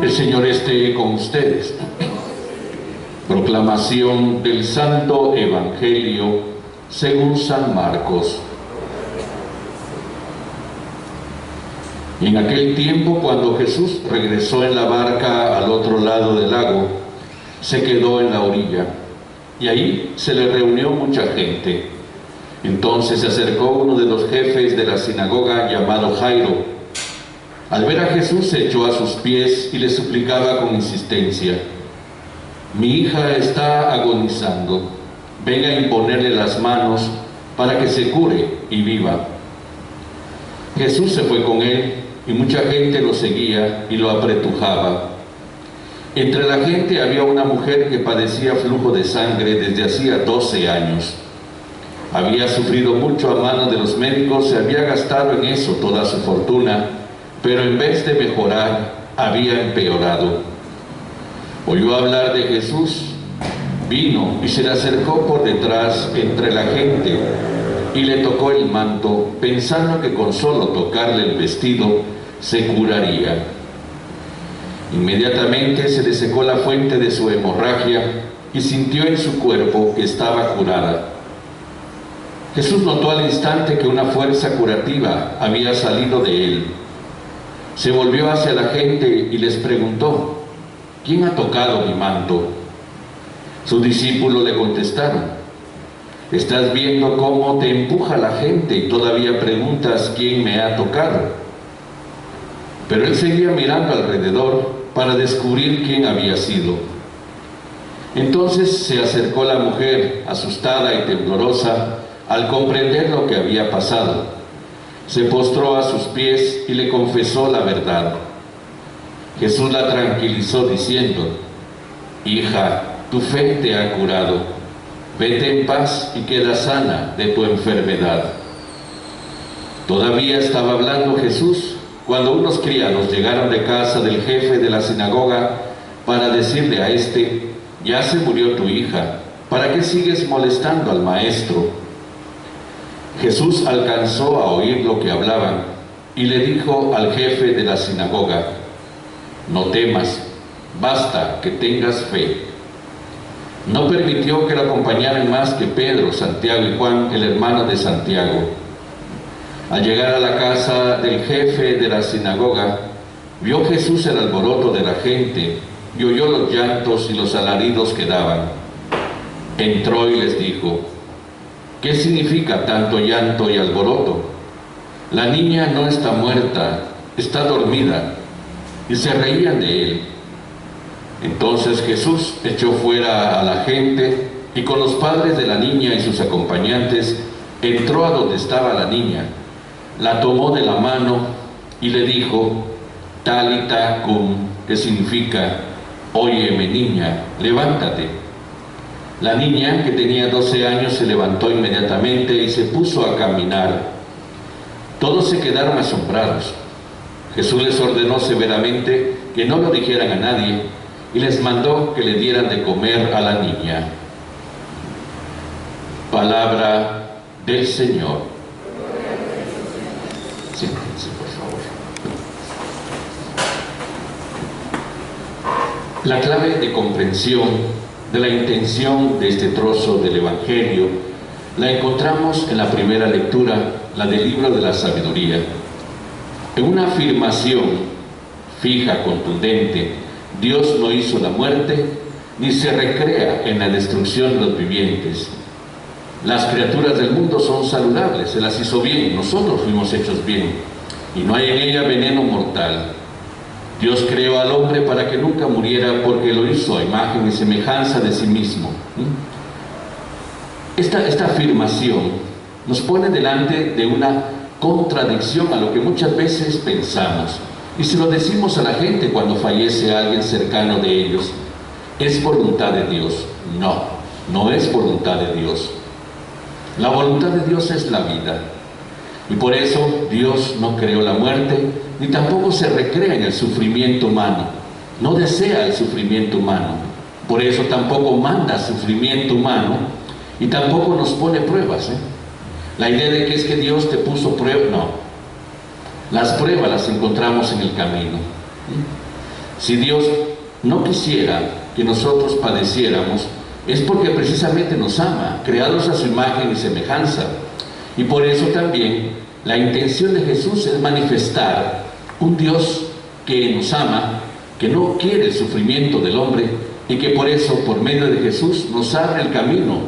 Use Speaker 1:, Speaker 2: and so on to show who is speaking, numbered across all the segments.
Speaker 1: El Señor esté con ustedes. Proclamación del Santo Evangelio según San Marcos. En aquel tiempo, cuando Jesús regresó en la barca al otro lado del lago, se quedó en la orilla, y ahí se le reunió mucha gente. Entonces se acercó uno de los jefes de la sinagoga, llamado Jairo. Al ver a Jesús, se echó a sus pies y le suplicaba con insistencia: «Mi hija está agonizando. Venga a imponerle las manos para que se cure y viva». Jesús se fue con él, y mucha gente lo seguía y lo apretujaba. Entre la gente había una mujer que padecía flujo de sangre desde hacía 12 años. Había sufrido mucho a manos de los médicos, se había gastado en eso toda su fortuna, pero en vez de mejorar, había empeorado. Oyó hablar de Jesús, vino y se le acercó por detrás entre la gente y le tocó el manto, pensando que con solo tocarle el vestido se curaría. Inmediatamente se le secó la fuente de su hemorragia y sintió en su cuerpo que estaba curada. Jesús notó al instante que una fuerza curativa había salido de él. Se volvió hacia la gente y les preguntó: «¿Quién ha tocado mi manto?». Sus discípulos le contestaron: «¿Estás viendo cómo te empuja la gente y todavía preguntas quién me ha tocado?». Pero él seguía mirando alrededor para descubrir quién había sido. Entonces se acercó la mujer, asustada y temblorosa, al comprender lo que había pasado. Se postró a sus pies y le confesó la verdad. Jesús la tranquilizó diciendo: «Hija, tu fe te ha curado. Vete en paz y queda sana de tu enfermedad». Todavía estaba hablando Jesús cuando unos criados llegaron de casa del jefe de la sinagoga para decirle a éste: «Ya se murió tu hija, ¿para qué sigues molestando al maestro?». Jesús alcanzó a oír lo que hablaban y le dijo al jefe de la sinagoga: «No temas, basta que tengas fe». No permitió que lo acompañaran más que Pedro, Santiago y Juan, el hermano de Santiago. Al llegar a la casa del jefe de la sinagoga, vio Jesús el alboroto de la gente y oyó los llantos y los alaridos que daban. Entró y les dijo: «¿Qué significa tanto llanto y alboroto? La niña no está muerta, está dormida». Y se reían de él. Entonces Jesús echó fuera a la gente y con los padres de la niña y sus acompañantes entró a donde estaba la niña, la tomó de la mano y le dijo: «Talita cum», que significa: «Óyeme, niña, levántate». La niña, que tenía 12 años, se levantó inmediatamente y se puso a caminar. Todos se quedaron asombrados. Jesús les ordenó severamente que no lo dijeran a nadie y les mandó que le dieran de comer a la niña. Palabra del Señor. Siéntense, por favor. La clave de comprensión de la intención de este trozo del Evangelio la encontramos en la primera lectura, la del libro de la sabiduría. En una afirmación fija, contundente: Dios no hizo la muerte, ni se recrea en la destrucción de los vivientes. Las criaturas del mundo son saludables, se las hizo bien, nosotros fuimos hechos bien, y no hay en ella veneno mortal. Dios creó al hombre para que nunca muriera, porque lo hizo a imagen y semejanza de sí mismo. Esta afirmación nos pone delante de una contradicción a lo que muchas veces pensamos, y se lo decimos a la gente cuando fallece alguien cercano de ellos: ¿es voluntad de Dios? No, no es voluntad de Dios. La voluntad de Dios es la vida, y por eso Dios no creó la muerte, ni tampoco se recrea en el sufrimiento humano. No desea el sufrimiento humano, por eso tampoco manda sufrimiento humano, y tampoco nos pone pruebas. La idea de que es que Dios te puso pruebas, no. Las pruebas las encontramos en el camino. Si Dios no quisiera que nosotros padeciéramos, es porque precisamente nos ama, creados a su imagen y semejanza. Y por eso también la intención de Jesús es manifestar un Dios que nos ama, que no quiere el sufrimiento del hombre, y que por eso, por medio de Jesús, nos abre el camino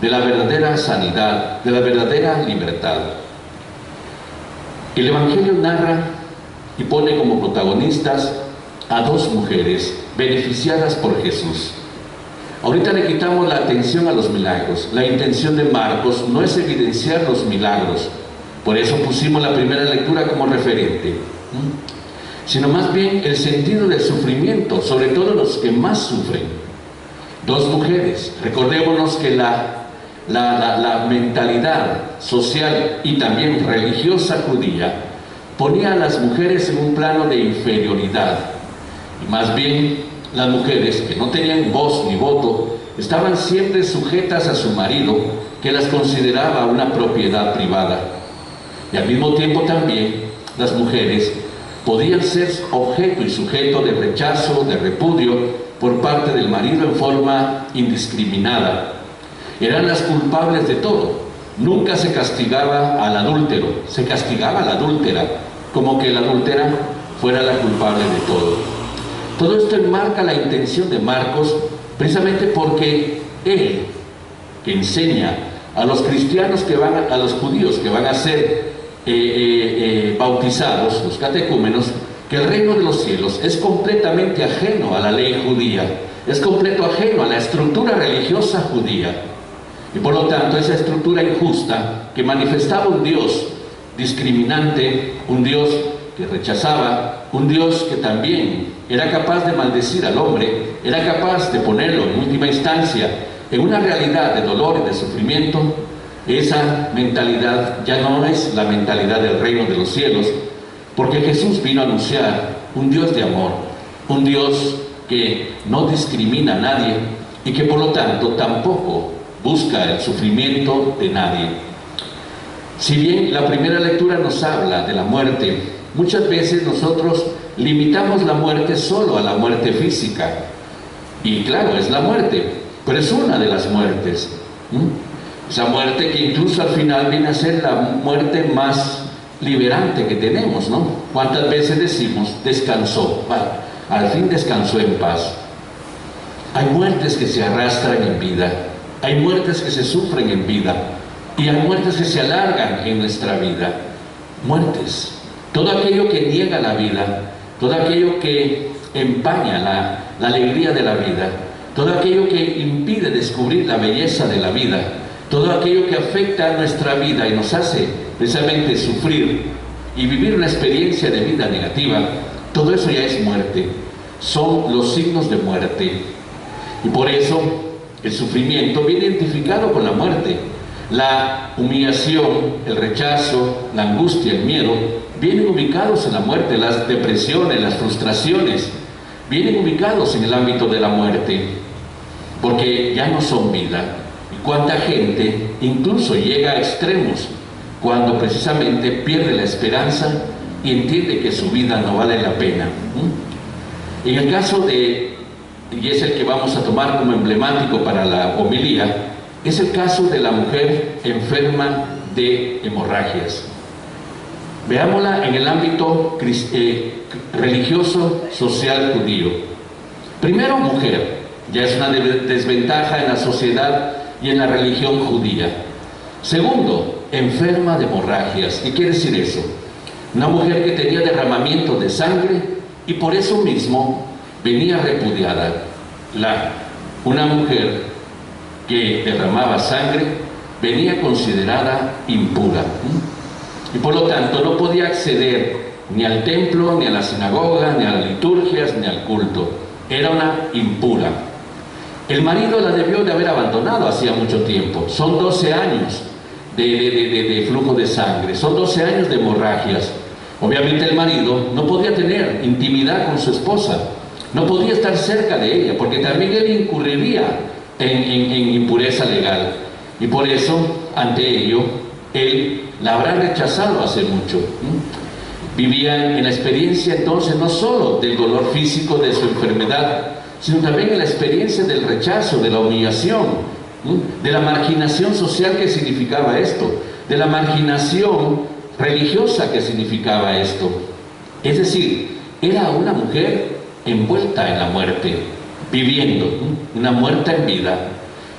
Speaker 1: de la verdadera sanidad, de la verdadera libertad. El Evangelio narra y pone como protagonistas a dos mujeres beneficiadas por Jesús. Ahorita le quitamos la atención a los milagros. La intención de Marcos no es evidenciar los milagros, por eso pusimos la primera lectura como referente, sino más bien el sentido del sufrimiento, sobre todo los que más sufren. Dos mujeres. Recordémonos que la mentalidad social y también religiosa judía ponía a las mujeres en un plano de inferioridad, y más bien las mujeres, que no tenían voz ni voto, estaban siempre sujetas a su marido, que las consideraba una propiedad privada. Y al mismo tiempo también las mujeres podían ser objeto y sujeto de rechazo, de repudio por parte del marido en forma indiscriminada. Eran las culpables de todo. Nunca se castigaba al adúltero, se castigaba a la adúltera, como que la adúltera fuera la culpable de todo. Todo esto enmarca la intención de Marcos, precisamente porque él, que enseña a los cristianos que van, a los judíos que van a ser bautizados, los catecúmenos, que el reino de los cielos es completamente ajeno a la ley judía, es completo ajeno a la estructura religiosa judía. Y por lo tanto, esa estructura injusta que manifestaba un Dios discriminante, un Dios que rechazaba, un Dios que también era capaz de maldecir al hombre, era capaz de ponerlo en última instancia en una realidad de dolor y de sufrimiento, esa mentalidad ya no es la mentalidad del reino de los cielos, porque Jesús vino a anunciar un Dios de amor, un Dios que no discrimina a nadie y que por lo tanto tampoco busca el sufrimiento de nadie. Si bien la primera lectura nos habla de la muerte, muchas veces nosotros limitamos la muerte solo a la muerte física. Y claro, es la muerte, pero es una de las muertes. Esa muerte que incluso al final viene a ser la muerte más liberante que tenemos, ¿no? ¿Cuántas veces decimos, descansó? Vale, al fin descansó en paz. Hay muertes que se arrastran en vida, hay muertes que se sufren en vida, y hay muertes que se alargan en nuestra vida. Muertes. Todo aquello que niega la vida, todo aquello que empaña la alegría de la vida, todo aquello que impide descubrir la belleza de la vida, todo aquello que afecta a nuestra vida y nos hace precisamente sufrir y vivir una experiencia de vida negativa, todo eso ya es muerte. Son los signos de muerte. Y por eso el sufrimiento viene identificado con la muerte. La humillación, el rechazo, la angustia, el miedo, vienen ubicados en la muerte. Las depresiones, las frustraciones, vienen ubicados en el ámbito de la muerte, porque ya no son vida. Y cuánta gente incluso llega a extremos cuando precisamente pierde la esperanza y entiende que su vida no vale la pena. En el caso de, y es el que vamos a tomar como emblemático para la homilía, es el caso de la mujer enferma de hemorragias. Veámosla en el ámbito religioso, social judío. Primero, mujer, ya es una desventaja en la sociedad y en la religión judía. Segundo, enferma de hemorragias. ¿Qué quiere decir eso? Una mujer que tenía derramamiento de sangre y por eso mismo venía repudiada. Una mujer que derramaba sangre venía considerada impura, y por lo tanto no podía acceder ni al templo, ni a la sinagoga, ni a las liturgias, ni al culto. Era una impura. El marido la debió de haber abandonado hacía mucho tiempo. Son 12 años de flujo de sangre, son 12 años de hemorragias. Obviamente el marido no podía tener intimidad con su esposa, no podía estar cerca de ella, porque también él incurriría en impureza legal, y por eso, ante ello, él la habrá rechazado hace mucho. Vivía en la experiencia entonces no solo del dolor físico de su enfermedad, sino también en la experiencia del rechazo, de la humillación, de la marginación social que significaba esto, de la marginación religiosa que significaba esto. Es decir, era una mujer envuelta en la muerte, viviendo una muerte en vida,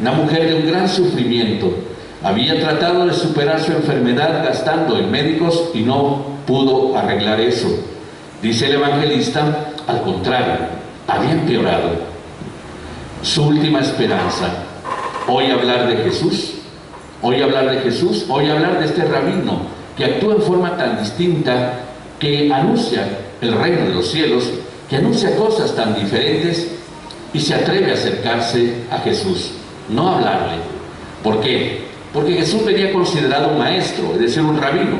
Speaker 1: una mujer de un gran sufrimiento. Había tratado de superar su enfermedad gastando en médicos y no pudo arreglar eso. Dice el evangelista, al contrario, había empeorado. Su última esperanza, hoy hablar de Jesús, hoy hablar de Jesús, hoy hablar de este rabino que actúa en forma tan distinta, que anuncia el reino de los cielos, que anuncia cosas tan diferentes y se atreve a acercarse a Jesús, no a hablarle. ¿Por qué? Porque Jesús venía considerado un maestro, es decir, un rabino,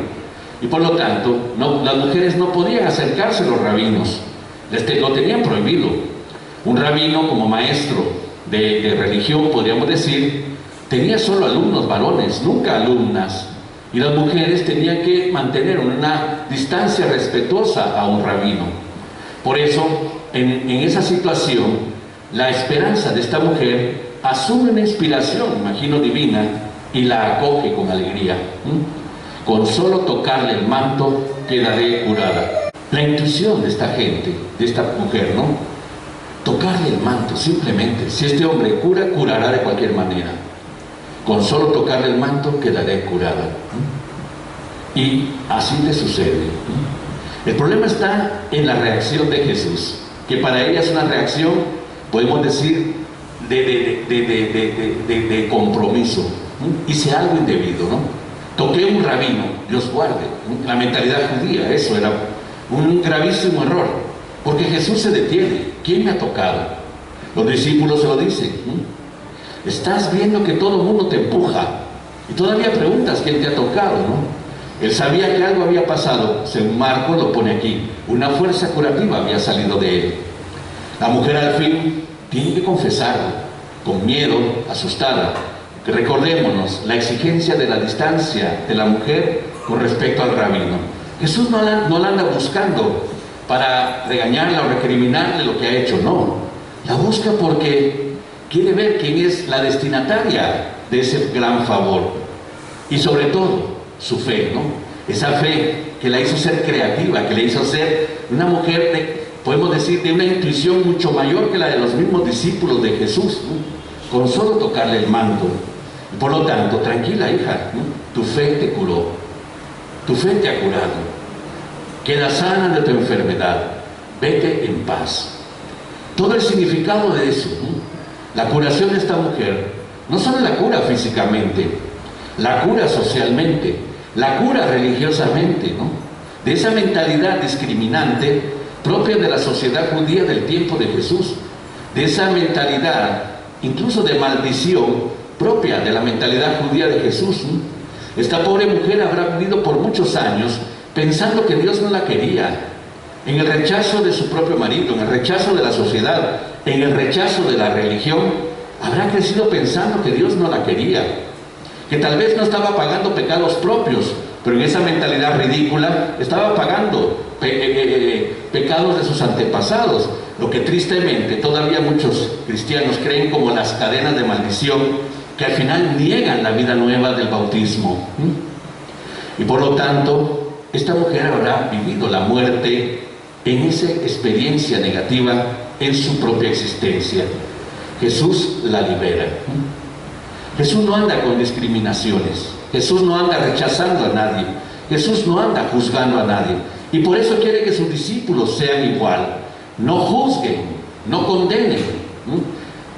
Speaker 1: y por lo tanto las mujeres no podían acercarse a los rabinos, lo tenían prohibido. Un rabino como maestro de religión, podríamos decir, tenía solo alumnos varones, nunca alumnas, y las mujeres tenían que mantener una distancia respetuosa a un rabino. Por eso, en esa situación, la esperanza de esta mujer asume una inspiración, imagino, divina, y la acoge con alegría. Con solo tocarle el manto quedaré curada. La intuición de esta gente, de esta mujer, ¿no? Tocarle el manto, simplemente. Si este hombre cura, curará de cualquier manera. Con solo tocarle el manto quedaré curada. Y así le sucede. El problema está en la reacción de Jesús, que para ella es una reacción, podemos decir, de compromiso. Hice algo indebido, ¿no? Toqué un rabino, Dios guarde. La mentalidad judía, eso era un gravísimo error, porque Jesús se detiene. ¿Quién me ha tocado? Los discípulos se lo dicen. Estás viendo que todo el mundo te empuja y todavía preguntas quién te ha tocado, ¿no? Él sabía que algo había pasado, según Marcos lo pone aquí, una fuerza curativa había salido de él. La mujer al fin tiene que confesarlo, con miedo, asustada. Recordémonos la exigencia de la distancia de la mujer con respecto al rabino. Jesús no la anda buscando para regañarla o recriminarle lo que ha hecho, no. La busca porque quiere ver quién es la destinataria de ese gran favor. Y sobre todo, su fe, ¿no? Esa fe que la hizo ser creativa, que la hizo ser una mujer, podemos decir, de una intuición mucho mayor que la de los mismos discípulos de Jesús, ¿no? Con solo tocarle el manto. Por lo tanto, tranquila hija, ¿no? Tu fe te curó, tu fe te ha curado, queda sana de tu enfermedad, vete en paz. Todo el significado de eso, ¿no? La curación de esta mujer, no solo la cura físicamente, la cura socialmente, la cura religiosamente, ¿no? De esa mentalidad discriminante propia de la sociedad judía del tiempo de Jesús, de esa mentalidad incluso de maldición propia de la mentalidad judía de Jesús, ¿no? Esta pobre mujer habrá vivido por muchos años pensando que Dios no la quería, en el rechazo de su propio marido, en el rechazo de la sociedad, en el rechazo de la religión. Habrá crecido pensando que Dios no la quería, que tal vez no estaba pagando pecados propios, pero en esa mentalidad ridícula estaba pagando pecados de sus antepasados, lo que tristemente todavía muchos cristianos creen como las cadenas de maldición, que al final niegan la vida nueva del bautismo. Y por lo tanto, esta mujer habrá vivido la muerte en esa experiencia negativa en su propia existencia. Jesús la libera. Jesús no anda con discriminaciones, Jesús no anda rechazando a nadie, Jesús no anda juzgando a nadie, y por eso quiere que sus discípulos sean igual. No juzguen, no condenen,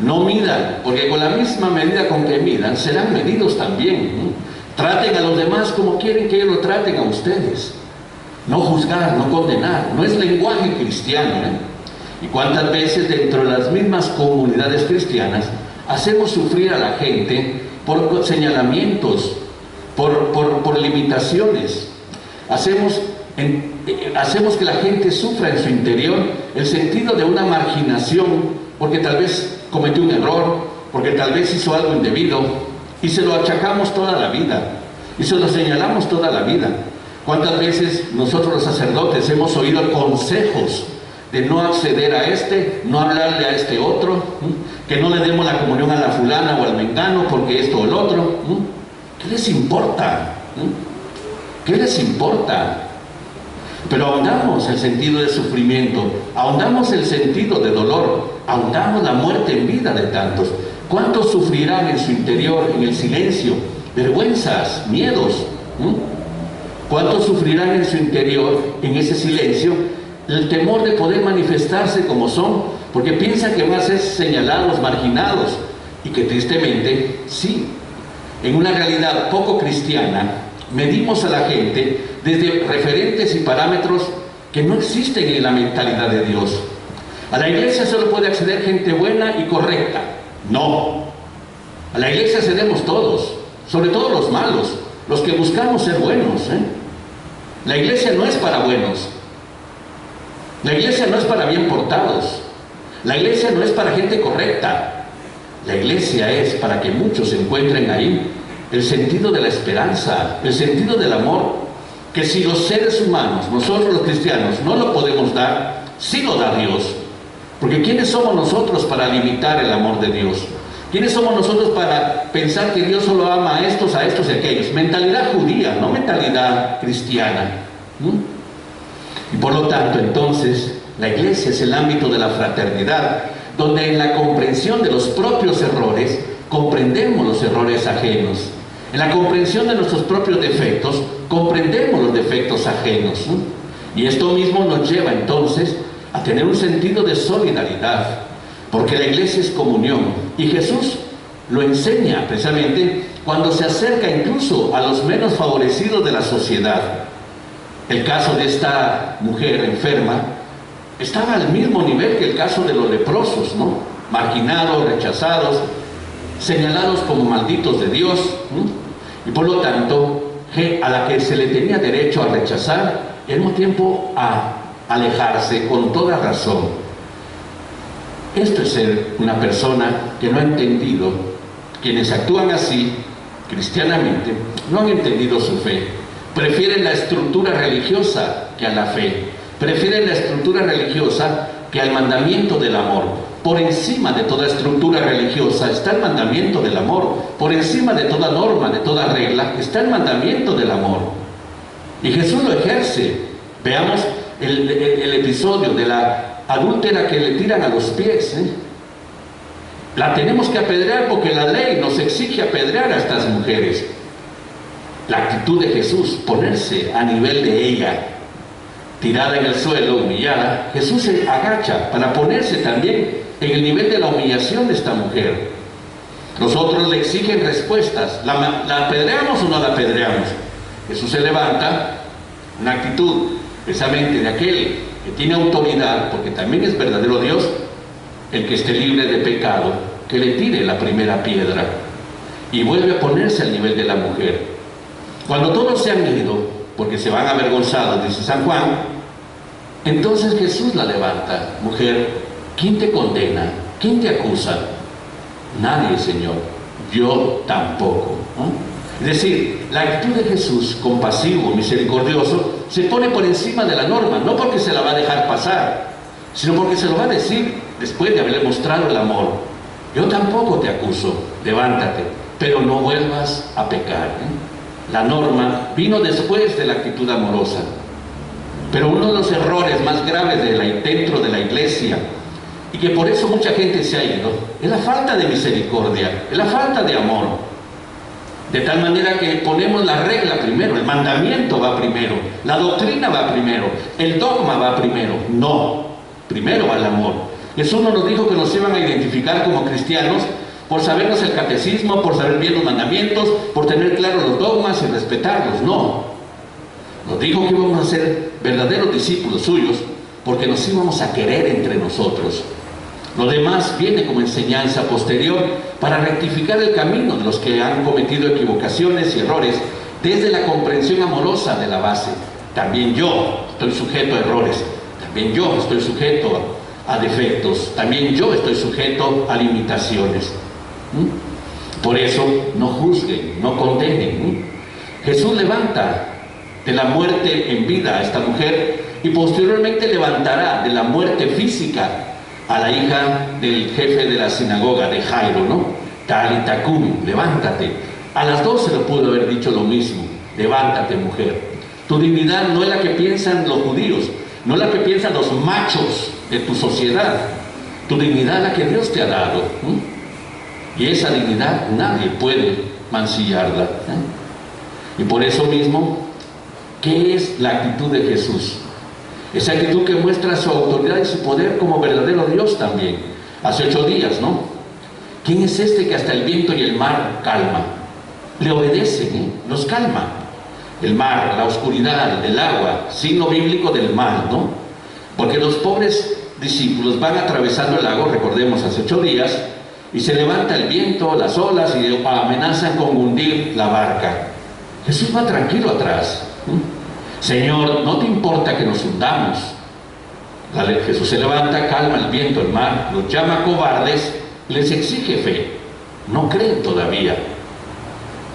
Speaker 1: no midan, porque con la misma medida con que midan serán medidos también. Traten a los demás como quieren que ellos lo traten a ustedes. No juzgar, no condenar, no es lenguaje cristiano, Y cuántas veces dentro de las mismas comunidades cristianas hacemos sufrir a la gente por señalamientos, por limitaciones. Hacemos que la gente sufra en su interior el sentido de una marginación, porque tal vez cometió un error, porque tal vez hizo algo indebido, y se lo achacamos toda la vida, y se lo señalamos toda la vida. ¿Cuántas veces nosotros los sacerdotes hemos oído consejos de no acceder a este, no hablarle a este otro, que no le demos la comunión a la fulana o al mengano porque esto o el otro? ¿Qué les importa? ¿Qué les importa? Pero ahondamos el sentido de sufrimiento, ahondamos el sentido de dolor, ahondamos la muerte en vida de tantos. ¿Cuántos sufrirán en su interior, en el silencio, vergüenzas, miedos? ¿Cuántos sufrirán en su interior, en ese silencio, el temor de poder manifestarse como son, porque piensan que van a ser señalados, marginados, y que tristemente, sí, en una realidad poco cristiana, medimos a la gente desde referentes y parámetros que no existen en la mentalidad de Dios. A la iglesia solo puede acceder gente buena y correcta. No. A la iglesia accedemos todos, sobre todo los malos, los que buscamos ser buenos. La iglesia no es para buenos. La iglesia no es para bien portados. La iglesia no es para gente correcta. La iglesia es para que muchos encuentren ahí el sentido de la esperanza, el sentido del amor, que si los seres humanos, nosotros los cristianos, no lo podemos dar, sí lo da Dios. Porque ¿quiénes somos nosotros para limitar el amor de Dios? ¿Quiénes somos nosotros para pensar que Dios solo ama a estos y aquellos? Mentalidad judía, no mentalidad cristiana. Y por lo tanto, entonces, la iglesia es el ámbito de la fraternidad, donde en la comprensión de los propios errores, comprendemos los errores ajenos. En la comprensión de nuestros propios defectos, comprendemos los defectos ajenos. Y esto mismo nos lleva entonces a tener un sentido de solidaridad, porque la iglesia es comunión, y Jesús lo enseña precisamente cuando se acerca incluso a los menos favorecidos de la sociedad. El caso de esta mujer enferma estaba al mismo nivel que el caso de los leprosos, ¿no? Marginados, rechazados, señalados como malditos de Dios, y por lo tanto a la que se le tenía derecho a rechazar y al mismo tiempo a alejarse con toda razón. Esto es ser una persona que no ha entendido, quienes actúan así cristianamente no han entendido su fe, prefieren la estructura religiosa que a la fe, prefieren la estructura religiosa que al mandamiento del amor. Por encima de toda estructura religiosa está el mandamiento del amor. Por encima de toda norma, de toda regla, está el mandamiento del amor. Y Jesús lo ejerce. Veamos el episodio de la adúltera que le tiran a los pies. La tenemos que apedrear porque la ley nos exige apedrear a estas mujeres. La actitud de Jesús, ponerse a nivel de ella, tirada en el suelo, humillada, Jesús se agacha para ponerse también en el nivel de la humillación de esta mujer. Los otros le exigen respuestas. ¿La apedreamos o no la apedreamos? Jesús se levanta, una actitud precisamente de aquel que tiene autoridad, porque también es verdadero Dios, el que esté libre de pecado, que le tire la primera piedra, y vuelve a ponerse al nivel de la mujer. Cuando todos se han ido, porque se van avergonzados, dice San Juan, entonces Jesús la levanta. Mujer, ¿quién te condena? ¿Quién te acusa? Nadie, Señor. Yo tampoco. Es decir, la actitud de Jesús, compasivo, misericordioso, se pone por encima de la norma, no porque se la va a dejar pasar, sino porque se lo va a decir después de haberle mostrado el amor. Yo tampoco te acuso, levántate, pero no vuelvas a pecar. La norma vino después de la actitud amorosa. Pero uno de los errores más graves dentro de la iglesia, y que por eso mucha gente se ha ido, es la falta de misericordia, es la falta de amor. De tal manera que ponemos la regla primero, el mandamiento va primero, la doctrina va primero, el dogma va primero. No, primero va el amor. Jesús no nos dijo que nos iban a identificar como cristianos por sabernos el catecismo, por saber bien los mandamientos, por tener claros los dogmas y respetarlos. No. Nos dijo que íbamos a ser verdaderos discípulos suyos porque nos íbamos a querer entre nosotros. Lo demás viene como enseñanza posterior para rectificar el camino de los que han cometido equivocaciones y errores desde la comprensión amorosa de la base. También yo estoy sujeto a errores, también yo estoy sujeto a defectos, también yo estoy sujeto a limitaciones. Por eso no juzguen, no condenen. Jesús levanta de la muerte en vida a esta mujer y posteriormente levantará de la muerte física a la hija del jefe de la sinagoga, de Jairo, ¿no? Talita Cumi, levántate. A las 12 le pudo haber dicho lo mismo: levántate, mujer. Tu dignidad no es la que piensan los judíos, no es la que piensan los machos de tu sociedad. Tu dignidad es la que Dios te ha dado. Y esa dignidad nadie puede mancillarla. Y por eso mismo, ¿qué es la actitud de Jesús? Esa actitud que muestra su autoridad y su poder como verdadero Dios también. Hace 8 días, ¿no? ¿Quién es este que hasta el viento y el mar calma? Le obedecen, los calma. El mar, la oscuridad, el agua, signo bíblico del mal, ¿no? Porque los pobres discípulos van atravesando el lago, recordemos, hace 8 días, y se levanta el viento, las olas, y amenazan con hundir la barca. Jesús va tranquilo atrás. Señor, ¿no te importa que nos hundamos? Jesús se levanta, calma el viento, el mar, los llama cobardes, les exige fe. No creen todavía.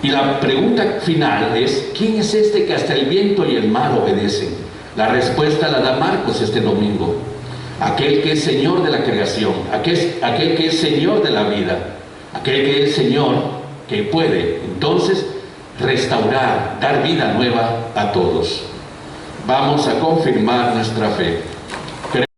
Speaker 1: Y la pregunta final es: ¿quién es este que hasta el viento y el mar obedecen? La respuesta la da Marcos este domingo. Aquel que es Señor de la creación, aquel que es Señor de la vida, aquel que es Señor que puede entonces restaurar, dar vida nueva a todos. Vamos a confirmar nuestra fe.